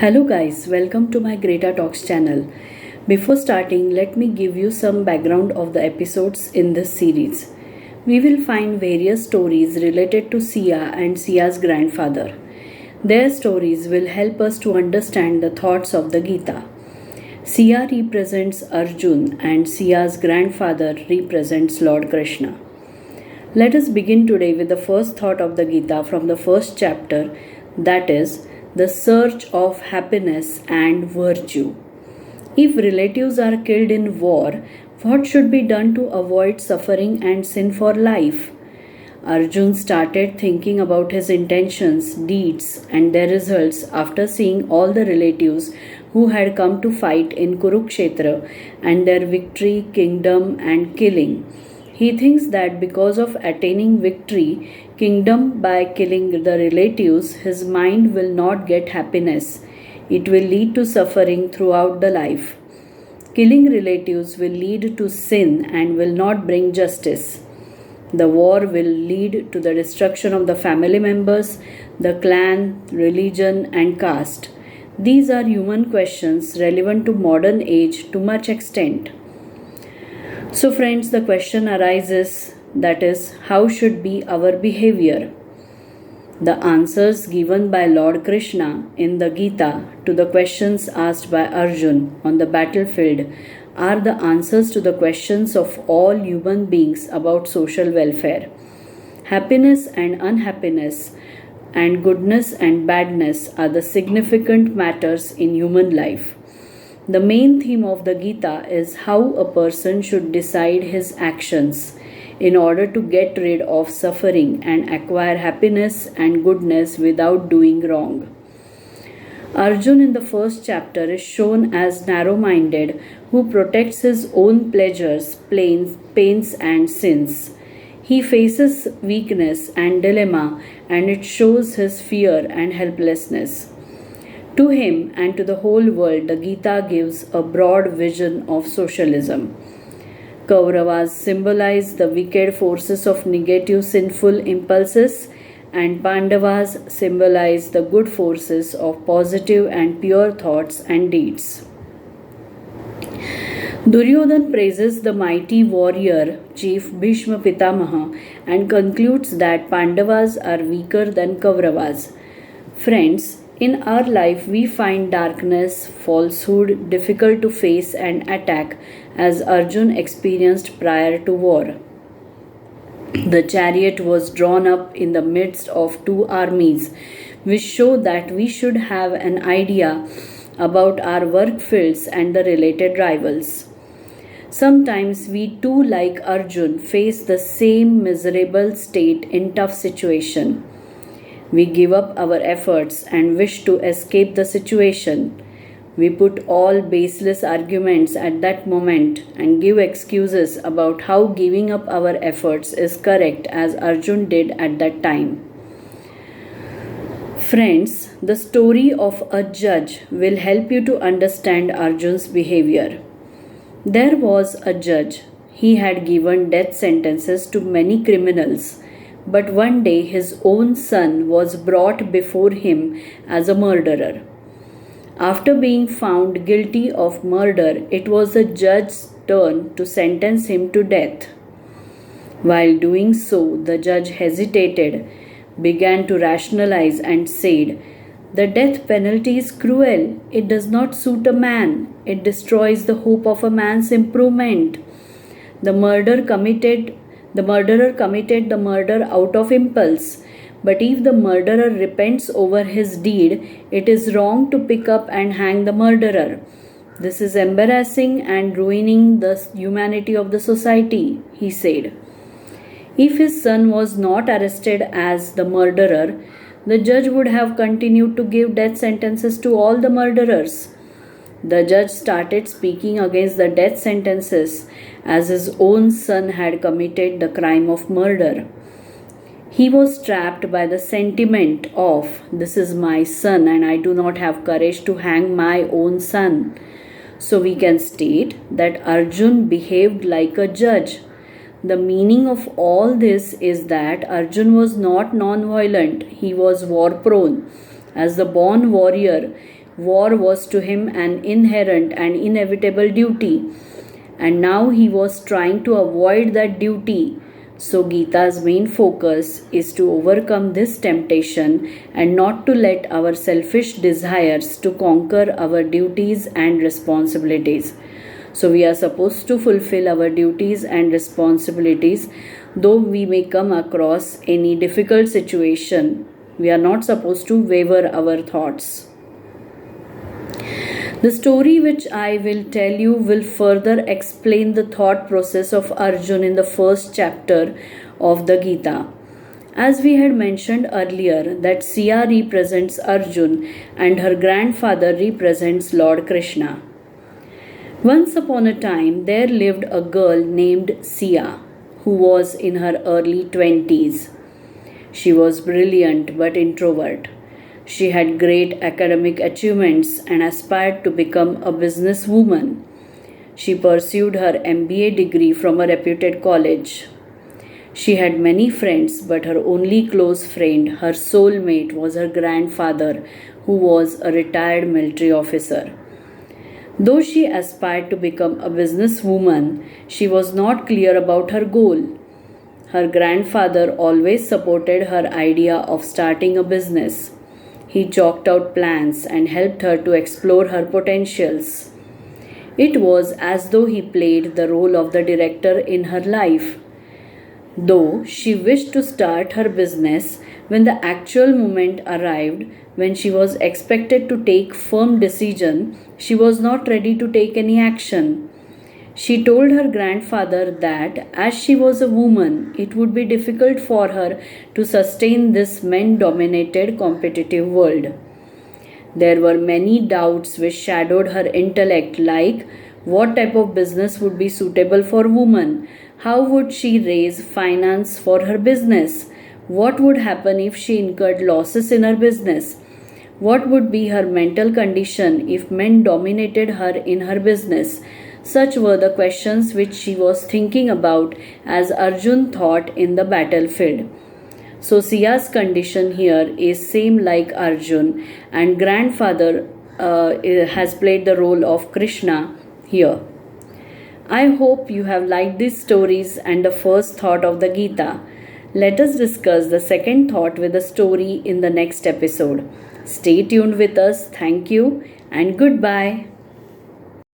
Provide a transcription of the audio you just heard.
Hello guys, welcome to my Greta Talks channel. Before starting, let me give you some background of the episodes in this series. We will find various stories related to Sia and Sia's grandfather. Their stories will help us to understand the thoughts of the Gita. Sia represents Arjun and Sia's grandfather represents Lord Krishna. Let us begin today with the first thought of the Gita from the first chapter, that is, the search of happiness and virtue. If relatives are killed in war, what should be done to avoid suffering and sin for life? Arjun started thinking about his intentions, deeds, and their results after seeing all the relatives who had come to fight in Kurukshetra and their victory, kingdom, and killing. He thinks that because of attaining kingdom by killing the relatives, his mind will not get happiness. It will lead to suffering throughout the life. Killing relatives will lead to sin and will not bring justice. The war will lead to the destruction of the family members, the clan, religion, and caste. These are human questions relevant to modern age to much extent. So friends, the question arises, that is, how should be our behavior? The answers given by Lord Krishna in the Gita to the questions asked by Arjun on the battlefield are the answers to the questions of all human beings about social welfare. Happiness and unhappiness and goodness and badness are the significant matters in human life. The main theme of the Gita is how a person should decide his actions in order to get rid of suffering and acquire happiness and goodness without doing wrong. Arjun in the first chapter is shown as narrow-minded who protects his own pleasures, pains and sins. He faces weakness and dilemma and it shows his fear and helplessness. To him and to the whole world, the Gita gives a broad vision of socialism. Kauravas symbolize the wicked forces of negative sinful impulses, and Pandavas symbolize the good forces of positive and pure thoughts and deeds. Duryodhan praises the mighty warrior chief Bhishma Pitamaha and concludes that Pandavas are weaker than Kauravas. Friends, in our life, we find darkness, falsehood difficult to face and attack, as Arjun experienced prior to war. The chariot was drawn up in the midst of two armies, which show that we should have an idea about our work fields and the related rivals. Sometimes we too, like Arjun, face the same miserable state in tough situation. We give up our efforts and wish to escape the situation. We put all baseless arguments at that moment and give excuses about how giving up our efforts is correct, as Arjun did at that time. Friends, the story of a judge will help you to understand Arjun's behavior. There was a judge. He had given death sentences to many criminals. But one day his own son was brought before him as a murderer. After being found guilty of murder, it was the judge's turn to sentence him to death. While doing so, the judge hesitated, began to rationalize and said, "The death penalty is cruel. It does not suit a man. It destroys the hope of a man's improvement. The murderer committed the murder out of impulse. But if the murderer repents over his deed, it is wrong to pick up and hang the murderer. This is embarrassing and ruining the humanity of the society," he said. If his son was not arrested as the murderer, the judge would have continued to give death sentences to all the murderers. The judge started speaking against the death sentences as his own son had committed the crime of murder. He was trapped by the sentiment of, "This is my son and I do not have courage to hang my own son." So we can state that Arjun behaved like a judge. The meaning of all this is that Arjun was not non-violent, he was war-prone. As the born warrior, War was to him an inherent and inevitable duty, and now he was trying to avoid that duty. So, Gita's main focus is to overcome this temptation and not to let our selfish desires to conquer our duties and responsibilities. So, we are supposed to fulfill our duties and responsibilities, though we may come across any difficult situation. We are not supposed to waver our thoughts. The story which I will tell you will further explain the thought process of Arjun in the first chapter of the Gita. As we had mentioned earlier, that Sia represents Arjun and her grandfather represents Lord Krishna. Once upon a time, there lived a girl named Sia, who was in her early 20s. She was brilliant but introvert. She had great academic achievements and aspired to become a businesswoman. She pursued her MBA degree from a reputed college. She had many friends, but her only close friend, her soulmate, was her grandfather, who was a retired military officer. Though she aspired to become a businesswoman, she was not clear about her goal. Her grandfather always supported her idea of starting a business. He chalked out plans and helped her to explore her potentials. It was as though he played the role of the director in her life. Though she wished to start her business, when the actual moment arrived, when she was expected to take firm decision, she was not ready to take any action. She told her grandfather that as she was a woman, it would be difficult for her to sustain this men-dominated competitive world. There were many doubts which shadowed her intellect, like what type of business would be suitable for women? How would she raise finance for her business? What would happen if she incurred losses in her business? What would be her mental condition if men dominated her in her business? Such were the questions which she was thinking about as Arjun thought in the battlefield. So Sia's condition here is same like Arjun, and grandfather has played the role of Krishna here. I hope you have liked these stories and the first thought of the Gita. Let us discuss the second thought with a story in the next episode. Stay tuned with us. Thank you and goodbye.